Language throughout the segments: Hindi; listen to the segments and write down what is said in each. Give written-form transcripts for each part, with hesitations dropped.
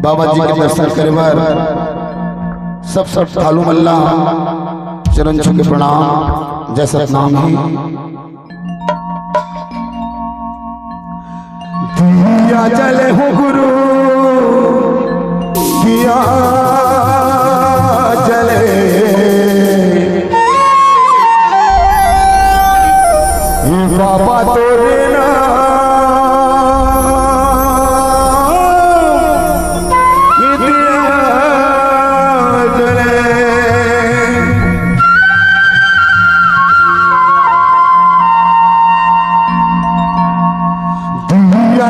बाबा जी के दर्शन करे बार सब थालू मल्ला चरण छू के प्रणाम जैसा नाम ही दिया जले हो गुरु दिया जले बाबा तोरे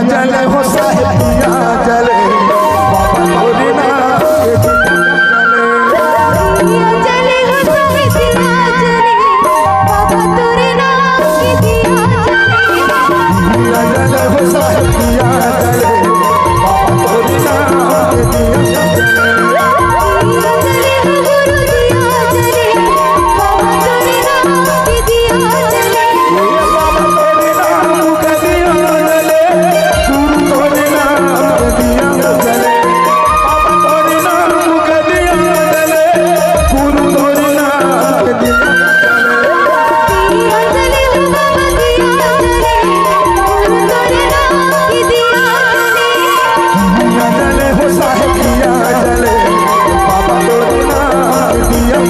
जले हो साहिब दिया जले बाबा तोरे नाम के दिया जले हो साहिब दिया जले बाबा तोरे नाम के दिया जले हो साहिब दिया जले बाबा तोरे नाम के दिया जले हो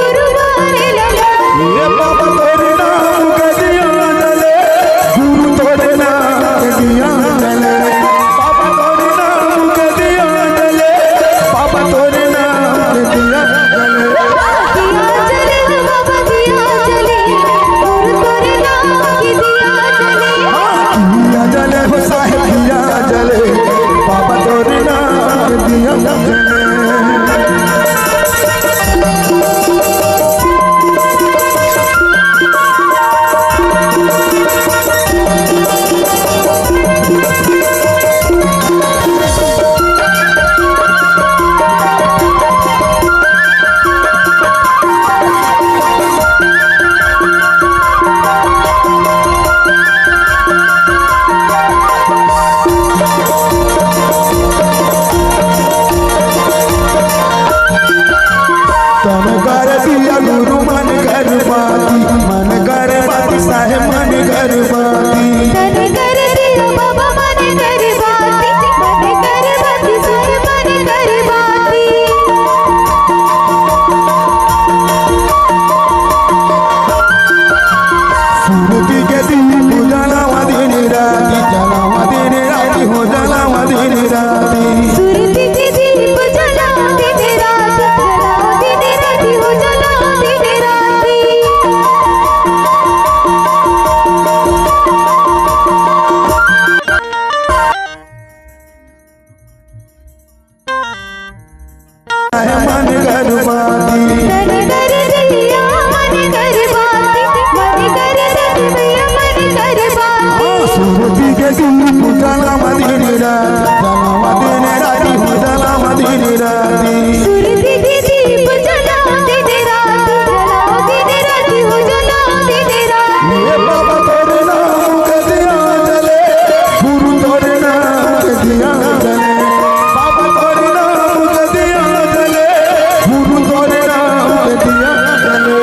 गुरु दिया जले बाबा तोरे नाम के दिया जले बाबा तोरे नाम के दिया बाती मन कर दिया मन कर बाती मन कर दिया मन कर बाती सूरती के दिन पूजना मदीने राती पूजना मदीने राती सूरती के दीप जलाओ दिन रात जलाओ दिन रात हो जलाओ दिन रात ये बाबा तोरे नाम के दिया जले गुरु तोरे नाम के दिया जले बाबा तोरे नाम के दिया जले गुरु तोरे नाम के दिया जले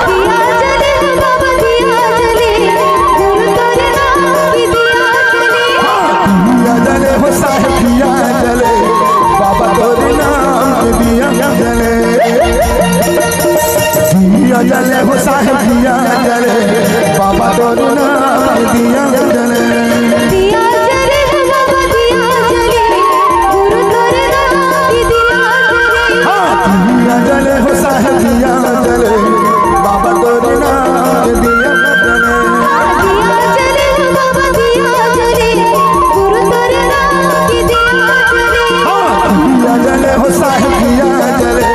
दिया जले बाबा दिया जले गुरु तोरे नाम की दिया जले दिया जले हो साहिब दिया जले बाबा तोरे नाम के दिया जले दिया जले हो साहिब दिया जले बाबा तोरे नाम के दिया जले दिया जले बाबा दिया जले गुरु तोरे नाम की दिया जले दिया जले हो साहिब दिया जले बाबा तोरे नाम के दिया जले दिया जले बाबा दिया जले गुरु तोरे नाम की दिया जले दिया जले हो साहिब दिया जले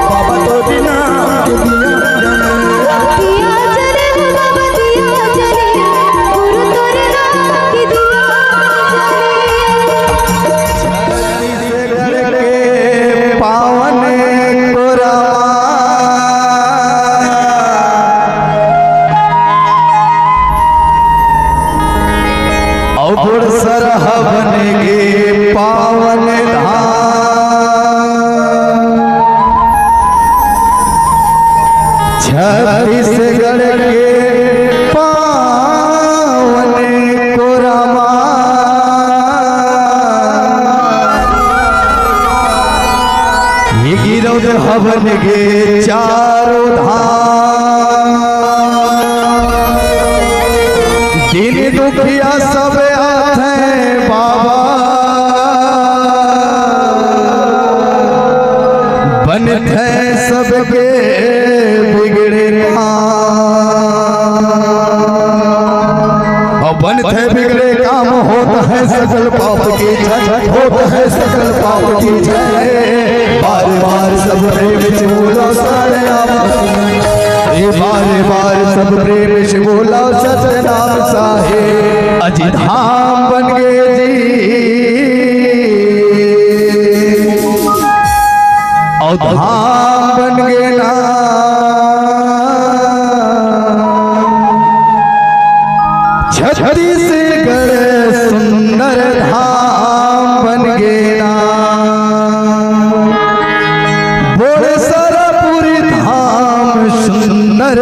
बाबा तोरे नाम के दिया जले दिया जले बाबा दिया जले गुरु तोरे नाम की दिया जले पावन और सरहबन के पावन छत्तीसगढ़ के पावन कोरमा ये गिरौद हवन के चारों धाम दिन दुखिया सब आते बाबा बनते सबके बिगड़े और बनते बिगड़े काम होता है सकल पाप की जय होता है सकल पाप की जय बार बार सब प्रेम से बोलो सारे बार बार सब प्रेम से बोलो सतनाम साहे अजी धाम बन गए जी और धाम बन गए ना छत्तीसगढ़ सुंदर धाम बन गए ना बोले सरपुरी धाम सुंदर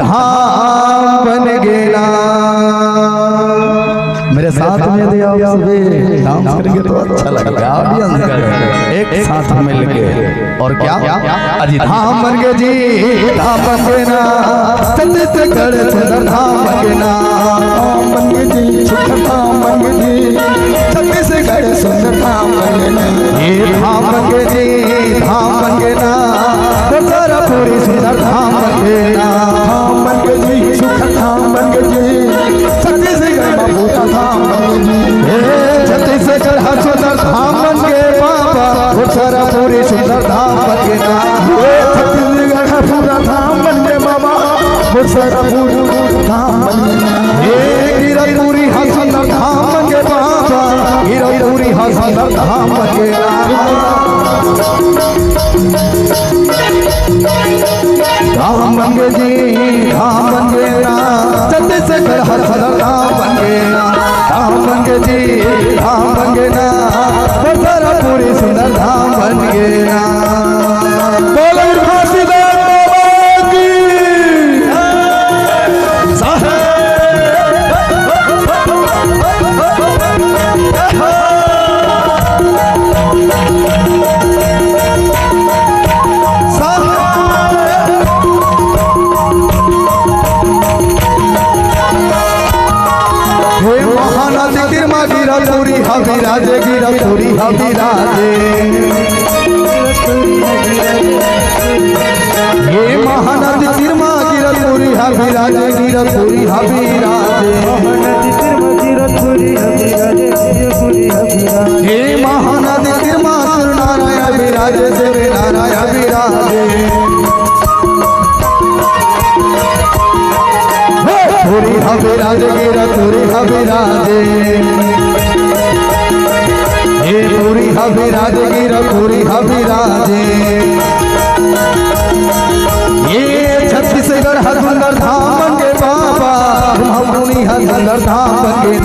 धाम बन गए ना मेरे साथ में यदि आप सभी डांस करेंगे तो अच्छा लगेगा ऑडियंस एक साथ मिल के और क्या अजी धाम बन गए जी धाम बन गए ना छत्तीसगढ़ सुंदर धाम बन गए ना धाम बन गए जी सुंदर धाम बन गए जी छत्तीसगढ़ सुंदर धाम बन गए ना ये धाम बन गए जी धाम बन गए ना सरपुरी सुंदर धाम बन गए ना धाम बन गए जी सुंदर धाम बन गए जी छत्तीसगढ़ बाबूता धाम बन गए जी छत्तीसगढ़ हर सुंदर धाम बन गए बाबा सरपुरी सुंदर धाम बन गए ना छत्तीसगढ़ हर पूरा धाम बन गए बाबा सरपुरी धाम बन गए ये गिरपुरी हर सुंदर धाम बन गए बाबा गिरपुरी हर सुंदर धाम बन गए धाम बन गए जी धाम बन गए ना छत्तीसगढ़ हर सुंदर धाम बन गए ना धाम बन गए जी धाम बन गए ना सरपुरी सुंदर धाम बन गए ना बोले घासीदास बाबा की महानदी गिरमा गिरपुरी हविराजे गिरपुरी हविराजे ये महानदी गिरमा गिरपुरी हविराजे गिरपुरी हविराजे हे महानदी गिरमा नारायण विराजे देव नारायण विराजे हवे राजगीरा तोरी हवे राजे हे तोरी हवे राजगीरा तोरी हवे राजे ये छत्तीसगढ़ सुंदर धाम बन के बाबा हमनी सुंदर धाम बन के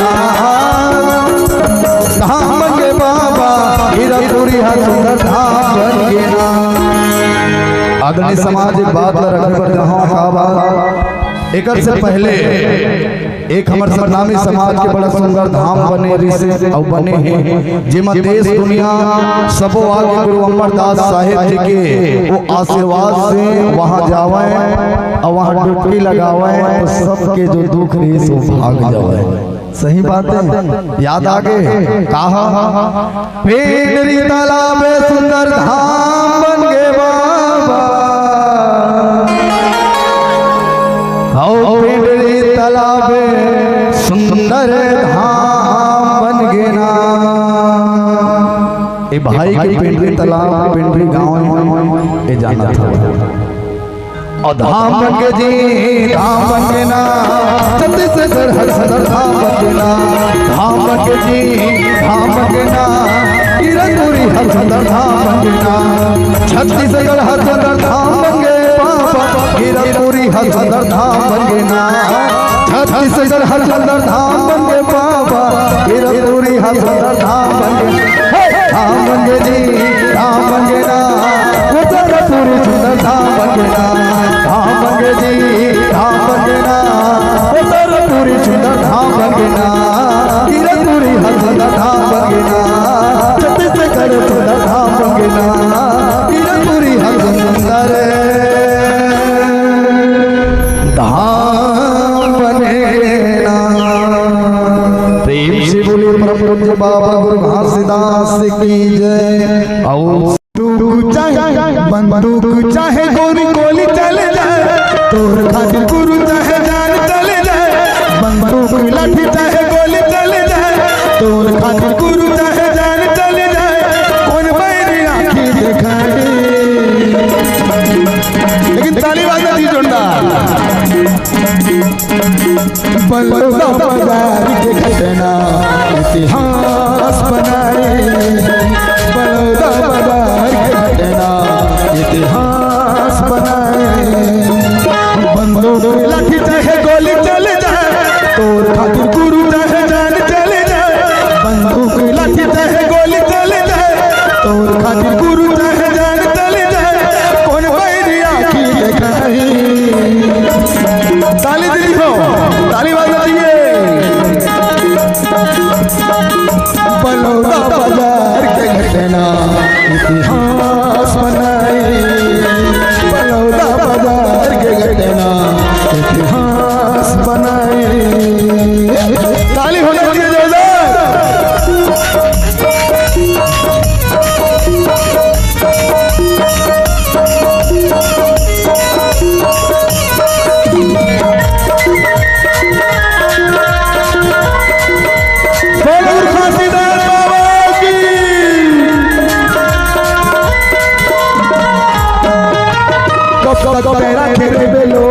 धाम बन के बाबा हीरापुरी सुंदर धाम बन के अग्नि समाज बात रखे पर जहाँ का एक से पहले एक हमारे सतनामी समाज के बड़ा सुंदर धाम बने रिसे और बने हैं जिमा देश दुनिया सबो आगे गुरु अमरदास साहिब जी के वो आशीर्वाद से वहां जावे और वहां डुबकी लगावे तो सबके जो दुख रही सो भाग जावे। सही बात है, याद आगे कहा पेड़री तालाब सुंदर धाम बन गए बाबा पेड़री तालाब सुंदर धाम बन गए ना। ए भाई के पेड़री तालाब पेड़री गांव ए जाना था और धाम बन के जी धाम बन के ना छत्तीसगढ़ हर सदर धाम बन के ना धाम बन के जी धाम बन के ना हीरापुरी हर सदर धाम बन के ना छत्तीसगढ़ हर सदर धाम बन के पापा हीरापुरी हर सदर धाम बन के ना छत्तीसगढ़ हर सदर धाम बन के पापा हीरापुरी हर सदर धाम बन के धाम बन के जी धाम बन के ना हीरापुरी सुंदर धाम बन के ना धाम बन के जी धाम बन के ना हीरापुरी सुंदर धाम बन के ना हीरापुरी हर सुंदर धाम बन के ना छत्तीसगढ़ सुंदर धाम बन के ना हीरापुरी हर सुंदर धाम बने ना। प्रेम से बोले परम पूज्य बाबा गुरु घासीदास की जय। आओ बंदूक चाहे गोली गोली चले जाए तोर खातिर गुरु चाहे जान चले जाए बंदूक लाठी चाहे गोली चले जाए तोर खातिर गुरु चाहे जान चले जाए कौन मेरी आंखें दिखाए लेकिन ताली बाजा दी जोड़ा बलौदा बाजार के घटना इतिहास बनाए बलौदा बाजार के घटना इतिहास बनाए बंदूक लाठी चाहे गोली चले जाए तोर खातिर गुरु चाहे जान चले जाए बंदूक लाठी चाहे गोली चले जाए तोर खातिर गुरु चाहे जान चले जाए कौन मेरी आंखें दिखाई। ताली दी हो ताली बजाइए बलौदा बाजार के घटना इतिहास बनाए बलौदा बाजार के घटना इतिहास बनाए। ताली होने चाहिए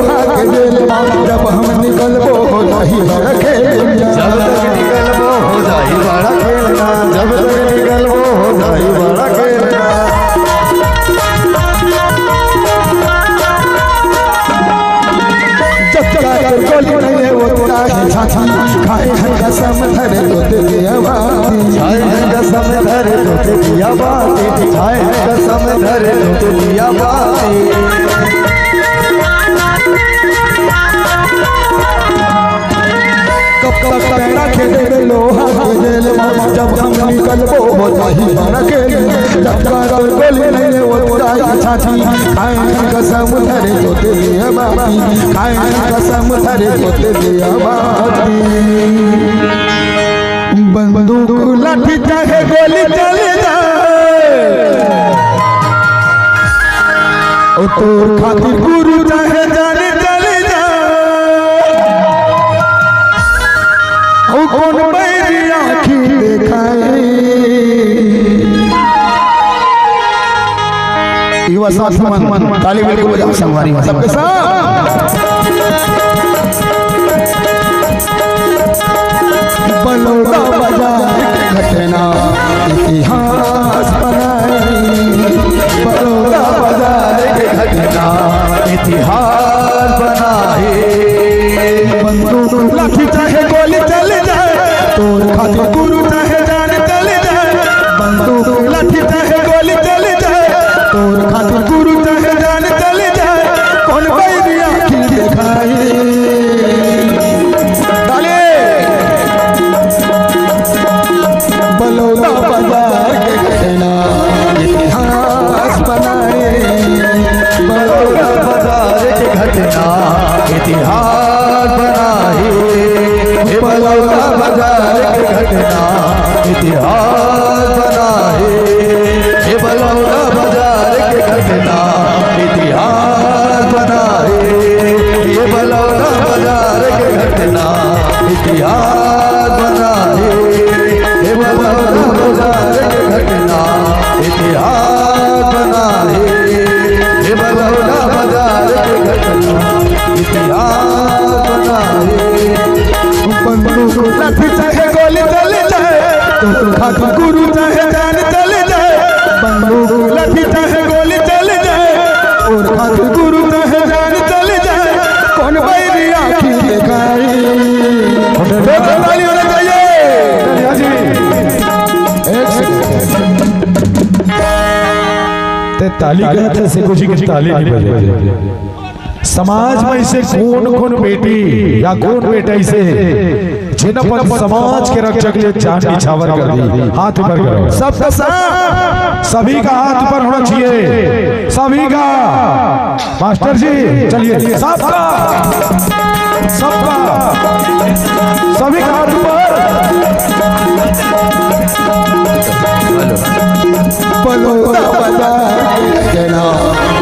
जब हम निकलबो हो जाही बड़ा खेल जब तक निकलबो हो जाही बड़ा खेलना जब तक निकलबो हो जाही बड़ा खेलना जब तक गोली नहीं है वो तेरा है छाछी खाए हैं कसम धरे तो तेरी आवाज़ खाए हैं कसम धरे तो तेरी आवाज़ खाए हैं कसम धरे तो तेरी आवाज़। पैरा खेले लोहा के जेल जब हम निकलबो हो जाही बड़ा खेल जब तक गोली नहीं है वो तेरा छाछी खाए कसम धरे तो तेरी आवाज़ खाए कसम धरे तो तेरी आवाज़। बंदूक लाठी चाहे गोली चले जाए ओ तोर खातिर गुरु चाहे जाने चले कौन मेरी आँखें दिखाए। युवा साथ मन ताली मिलकर बजाओ संगवारी सबके साथ। बलौदा बाजार की घटना इतिहास बनाए, बलौदा बाजार की घटना इतिहास बनाए। बंदूक लाठी चाहे गोली चल जाए, तोर खातिर गुरु चाहे जान चल जाए। बंदूक लाठी चाहे गोली चल जाए, तोर खातिर गुरु चाहे जान चल जाए। कौन बैरी आँखी दिखाए, बलौदा बाजार के घटना इतिहास बनाए, बलौदा बाजार के घटना इतिहास बनाए। बलौदा बाजार के घटना इतिहास बनाए, बलौदा बाजार के घटना इतिहास बनाए। ये बलौदा बाजार के घटना इतिहास बनाए, ये बलौदा बाजार के घटना इतिहास बनाए, ये बलौदा बाजार के घटना इतिहास बनाए। बंदूक लाठी चाहे गोली चल जाए, तोर खातिर गुरु चाहे जान चल जाए। बंदूक लाठी चाहे गोली चल जाए, तोर खातिर गुरु चाहे जान चल जाए। कौन बैरी आँखी दिखाए, ताली होना चाहिए। ताली कहते से कुछ की ताली नहीं बजेगी। समाज में ऐसे कौन कौन बेटी या कौन बेटा ऐसे जिन्हें पर समाज के रक्षक लिए जान निछावर कर दी। हाथ ऊपर करो, सबका सभी का हाथ ऊपर होना चाहिए, सभी का। मास्टर जी चलिए, सबका सबका सभी का हाथ ऊपर। बलौदा बाजार की घटना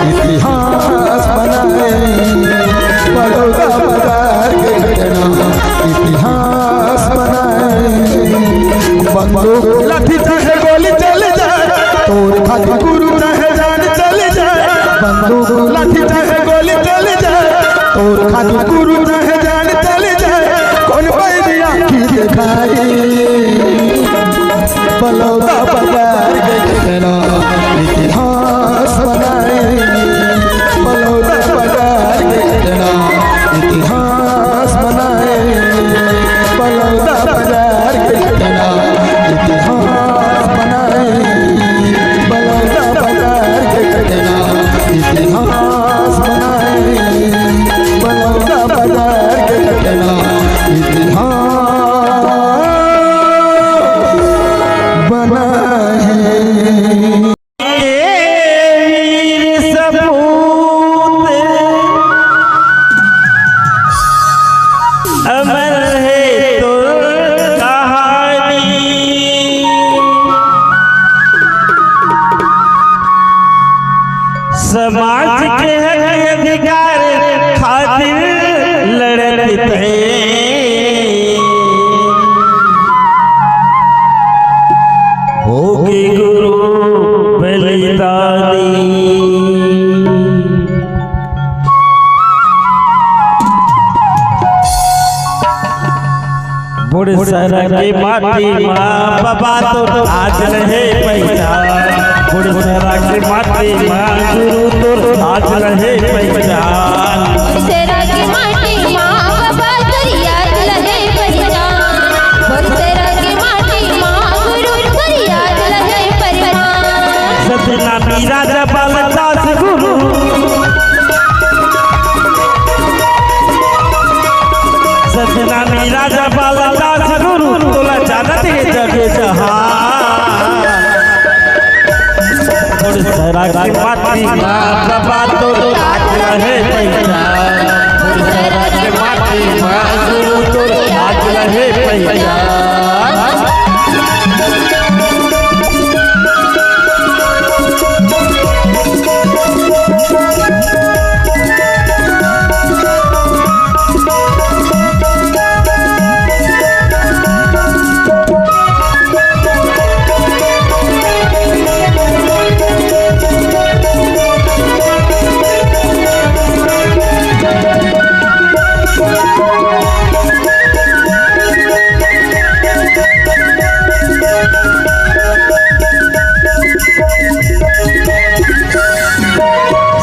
इतिहास बनाए, बलौदा बाजार की घटना इतिहास बनाए। बंदूक लाठी चाहे गोली चल जाए, तोर खातिर गुरु चाहे जान चल जाए। बंदूक लाठी चाहे गोली चल जाए, तोर खातिर गुरु चाहे जान चल जाए। कौन बैरी आँखी दिखाए, बलौदा बाजार के घटना इतिहास बनाए, बलौदा बाजार के घटना इतिहास बनाए, बलौदा बाजार के घटना इतिहास बनाए, बलौदा बाजार के घटना इतिहास बनाए, बलौदा बाजार के घटना इतिहास बनाए। समाज के हक अधिकार खातिर लड़ते थे, होगी गुरु बलिदानी। बुढ़ सरा की माटी माँ बाबा तो आज रहे पहचान, बुढ़ सरा की माटी माँ गुरु तो आज रहे पहचान। तेरा की माटी माँ बाबा तेरी याद रहे पहचान, तेरा की माटी माँ गुरु तेरी याद रहे पहचान। सतना मीरा जबाल दास गुरु, सतना मीरा जबाल दास गुरु, तोला जानत है जगे जहान। बुढ़ सरा की माटी माँ बाबा तो आज रहे पहचान, बुढ़ सरा की माटी माँ गुरु तो आज रहे पहचान।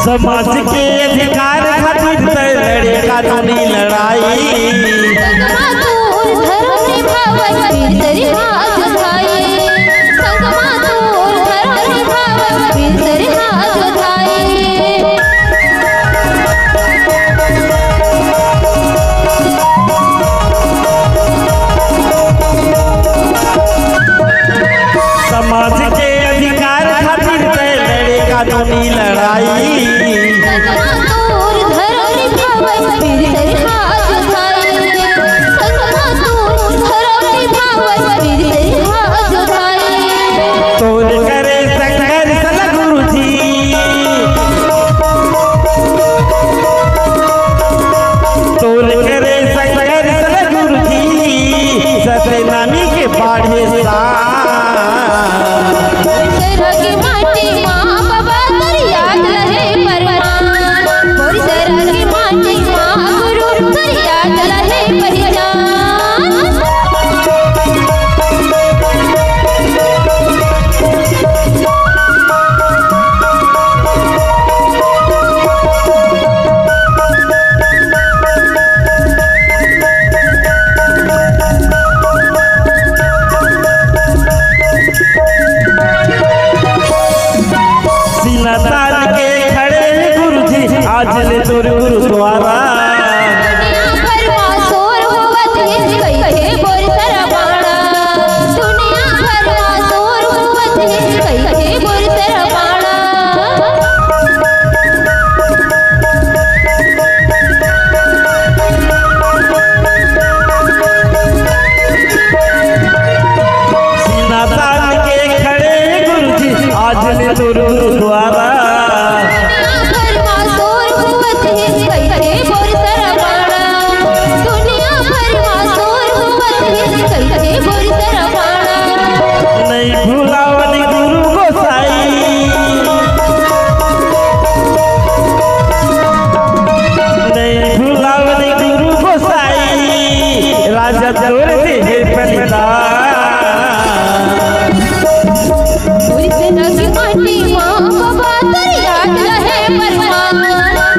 समाज के अधिकार खातिर लड़े कानूनी लड़ाई संगमातूर धर्म निभावत वीर तरी हाथ उठाए संगमातूर धर्म निभावत वीर तरी हाथ उठाए समाज के अधिकार खातिर लड़े कानूनी लड़ाई संगमातूर धर्म निभावत वीर तरी हाथ उठाए संगमातूर धर्म निभावत वीर तरी हाथ उठाए तोर करे संघर्ष गुरुजी तोर करे संघर्ष गुरुजी सत्यनामी के बाढ़े सा की माटी माँ बाबा तर याद रहे परमान मोरी तरह की माटी माँ गुरु तर याद रहे पहचान सीना तान के खड़े गुरुजी आज ले तोर गुरुद्वारा दुनिया भर माँ शोर होवत है कई थे बोरी तरह बाणा दुनिया भर माँ शोर होवत है कई थे बोरी तरह बाणा सीना तान के खड़े गुरुजी आज ले तोर गुरुद्वारा दुनिया भर माँ शोर होवत है कई थे बोरी तरह बाणा दुनिया भर माँ शोर होवत है कई थे बोरी तरह बाणा नहीं भुलावनी गुरु गोसाई नहीं भुलावनी गुरु गोसाई राजा दौर दे पलिता पूरी तरह की माटी माँ बाबा तर याद रहे परमान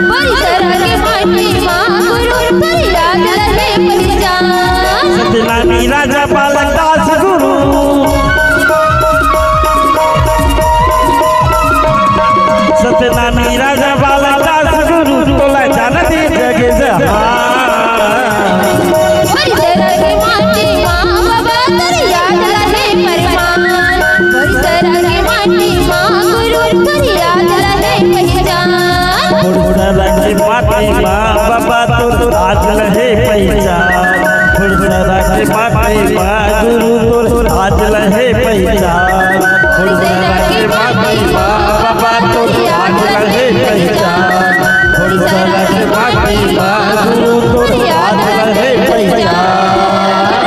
पूरी तरह की माटी माँ गुरु तर याद रहे पहचान सत्यनामी राजा बालक दास गुरु सत्यनामी राजा बालक दास गुरु तोला जानती जगे जहान पूरी तरह की माटी माँ बाबा तर याद रहे परमान पूरी तरह की माटी माँ गुरु तर याद रहे पहचान फुरसरा के माटी माँ बाबा तो आज रहे पहचान फुरसरा के माटी माँ गुरु तो आज रहे पहचान फुरसरा के माटी माँ बाबा तो आज रहे पहचान फुरसरा के माटी माँ गुरु तो आज रहे पहचान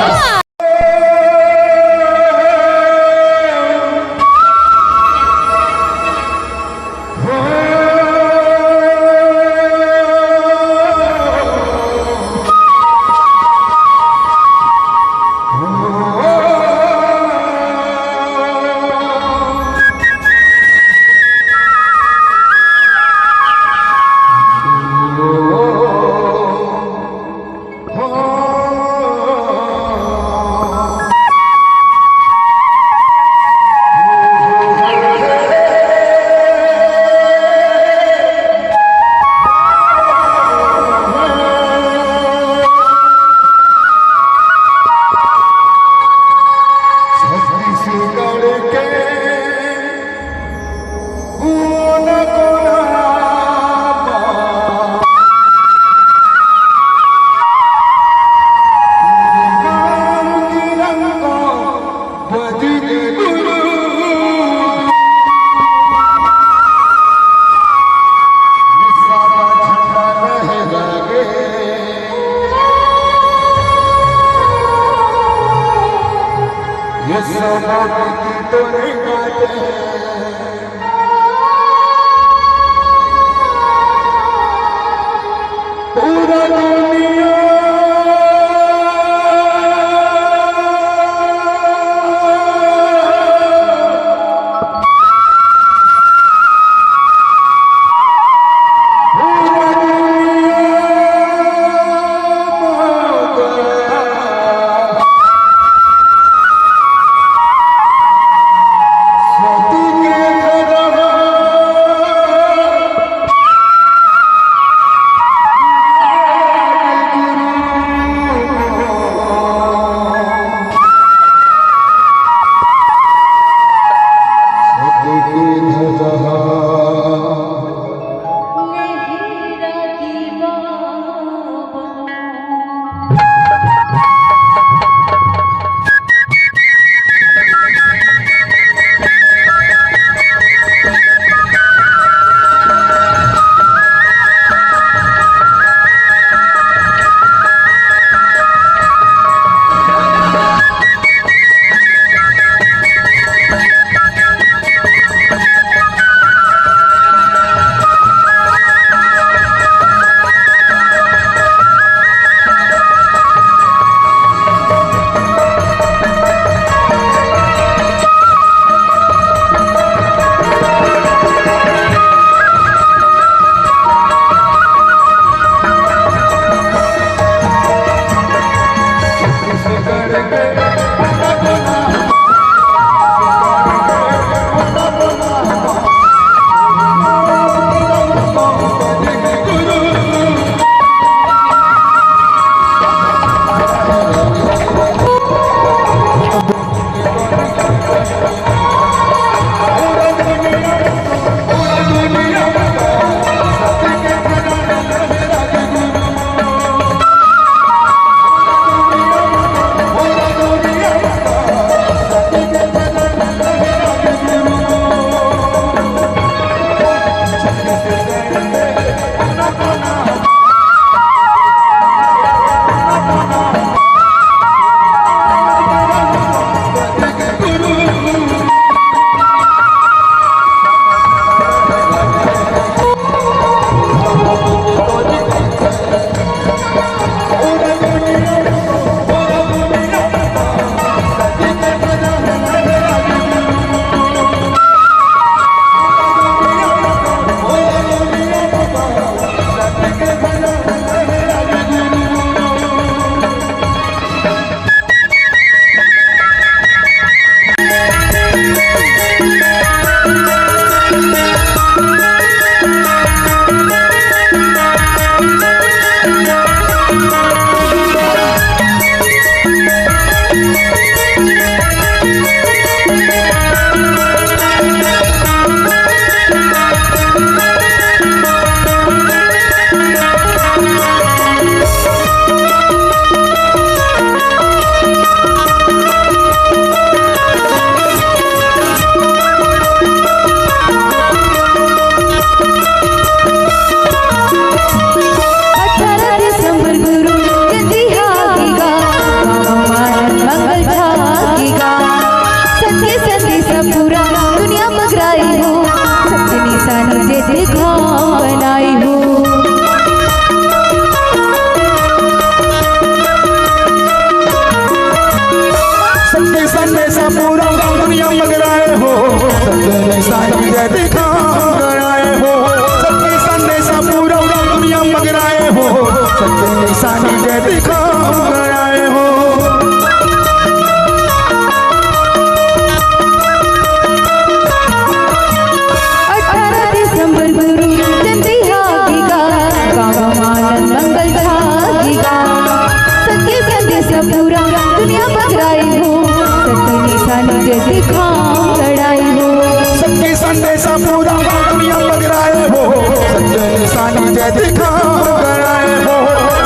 जय दिखा कराए हो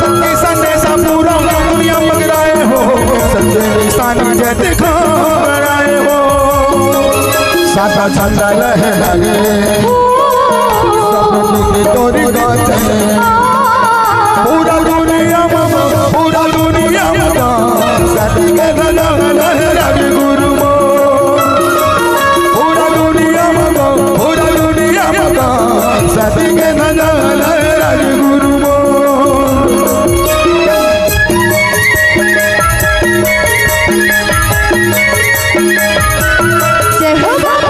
सत्य संदेशा पूरा दुनिया मगराए हो सत्य निशानी जय दिखा कराए हो सादा झंडा लहराए सब मिलके तोरी गाते पूरा दुनिया में सत्य के झंडा लहराए गुरु पूरा दुनिया में सत्य के झंडा लहराए गुरु जय हो बाबा।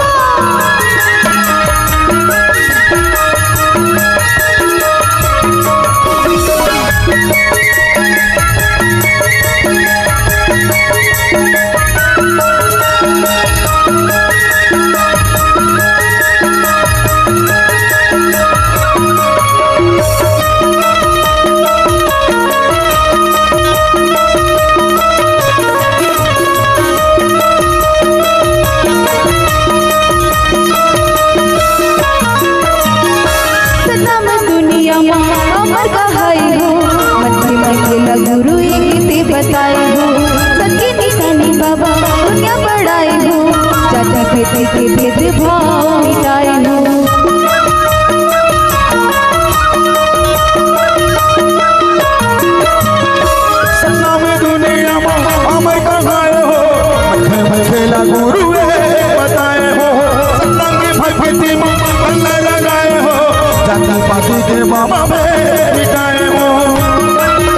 अमर कहाई हो मट्टी में गुरु एक बताई हो सत्य निशानी बाबा दुनिया बढ़ाई हो जाति भेद के भेदभाव मिटाई हो सन्ना में दुनिया में अमर कहाई हो मट्टी में खेला गुरु बताए हो सन्ना के भक्ति में अल्लाह लगाए हो जाति पाति के मामा में मिटाए हो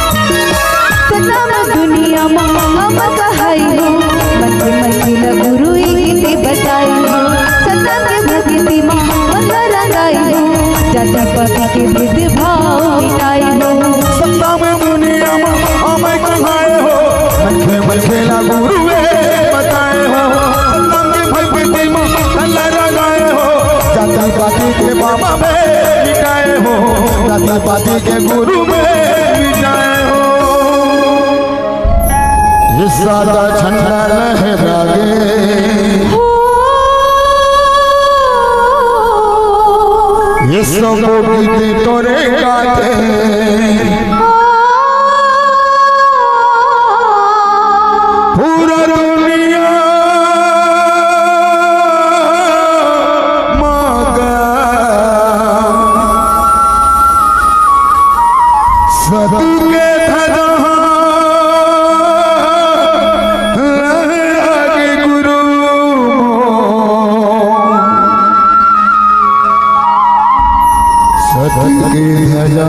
सन्ना में दुनिया में अमर कहाई हो मट्टी में खेला गुरु एक बताई हो सन्ना के भक्ति में अल्लाह लगाई हो जाति पाति के भेदभाव मिटाई हो सन्ना में दुनिया में अमर कहाई हो मट्टी में खेला गुरु बताए हो जाति पाति के मामा में मिटाए हो जाति पाति के गुरु में मिटाए हो ये सादा झंडा लहराए ये सौ गीत तोरे गाते पूरा दुनिया सतु के धजा लहराए गुरु सतु के धजा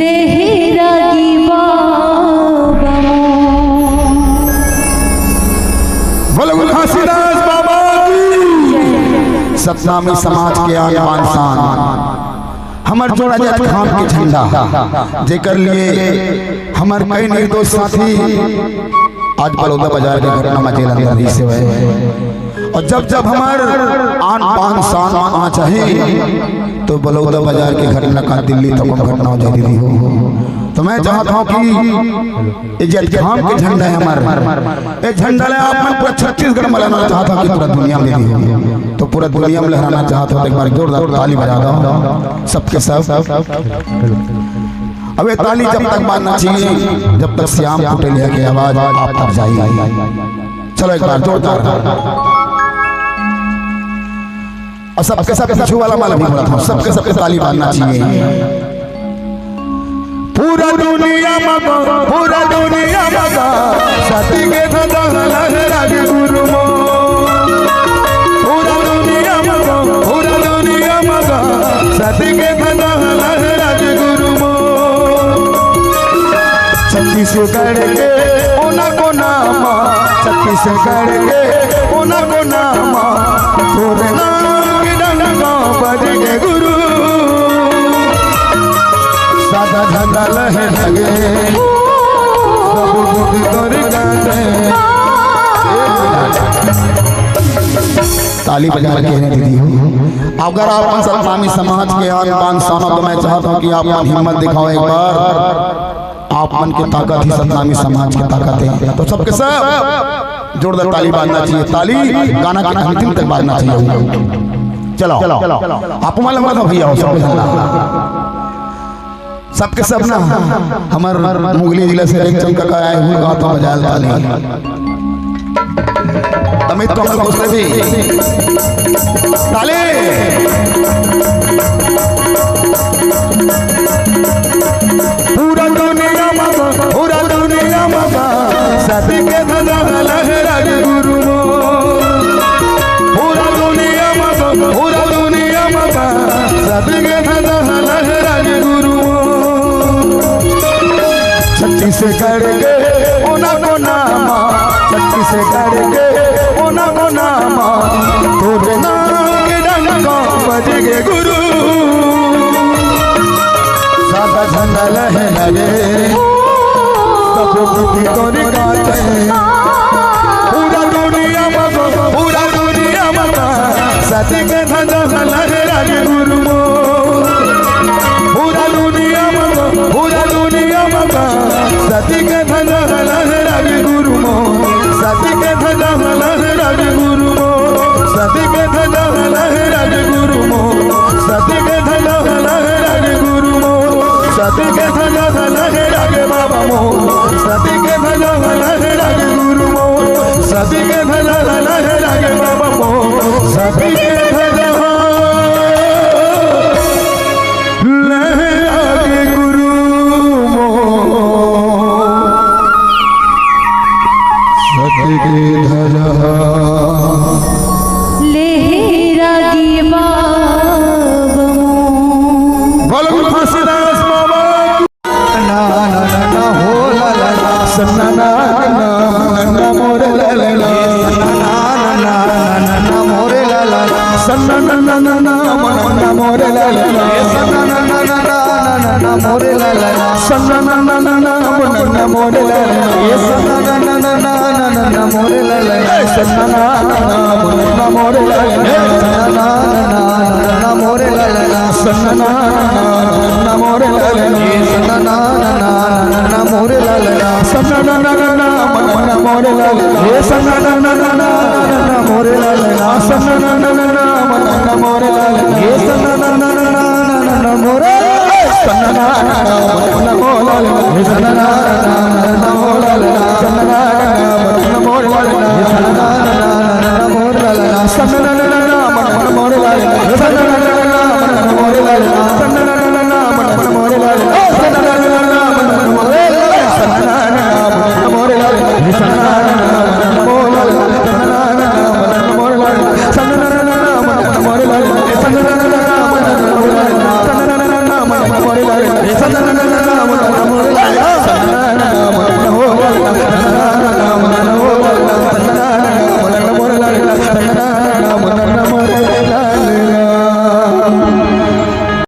लहरागी बाबा बोलो घासीदास बाबा की सतना में समाज के आन शान हमार जोड़ा जात खान के झंडा जेकर लिए हमार कई निर्दोष साथी आज बलौदा बाजार के घटना में जेल अंदर से हुए और जब हमार आन पान शान आ चाहे तो बलौदा बाजार के घटना का दिल्ली तक घटना जल्दी हो तो मैं चाहता हूँ कि इज्जत खान के झंडा है हमारा ये झंडा ले आप मैं पूरा छत्तीसगढ़ में लहराना चाहता हूँ कि पूरा दुनिया में हो तो पूरा दुनिया में लहराना चाहता हूँ एक बार जोरदार ताली बजा दो सबके सब अब ये ताली जब तक बांधना चाहिए जब तक श्याम कुटेलिया की आवाज आप तक जाइए चलो एक बार जोरदार और सबके सब पीछू वाला माला भी बोला था सबके ताली बांधना चाहिए पूरा दुनिया मगा सती के धजा लहराए गुरु पूरा दुनिया मगा सती के धजा लहराए गुरु छत्तीसगढ़ के ओना को नामा छत्तीसगढ़ के ओना को नामा तोरे नाम की डंगा बज के गुरु सादा झंडा लहराए सब बुद्धि तोरी गाते ताली बजा के कहने दीदी हो अगर आप सतनामी समाज के आन बान शान तो मैं चाहता हूँ कि आप हिम्मत दिखाओ एक बार आप मन की ताकत ही सतनामी समाज की ताकत है तो सबके सब जोरदार ताली बांधना चाहिए। ताली गाना के अंतिम तक बांधना चाहिए। चलो आप मालूम था भैया हो सबके सब ना हमार मुगली जिला से एक चमका का आए हुए गाता बजाल ताली अमित को हम पूछते भी ताली पूरा दुनिया मगा सती के धजा लहरा गुरु पूरा दुनिया मगा सती के धजा लहरा गुरु शक्ति से करके ओना को नामा शक्ति से करके ओना को नामा तोरे नाम के डंका बजेगे गुरु सादा झंडा लहरा रे सब बुद्धि तोरे गाते पूरा दुनिया मगा सती के धजा लहरा गुरु पूरा दुनिया मगा सती के धजा लहरा गुरु सती के धजा लहरा गुरु सती के धजा लहरा गुरु सती के धजा लहरा गुरु सती के धजा लहरा बाबा मो सती के धजा लहरा गुरु सती के धजा लहरा बाबा मो सती के धजा Sanna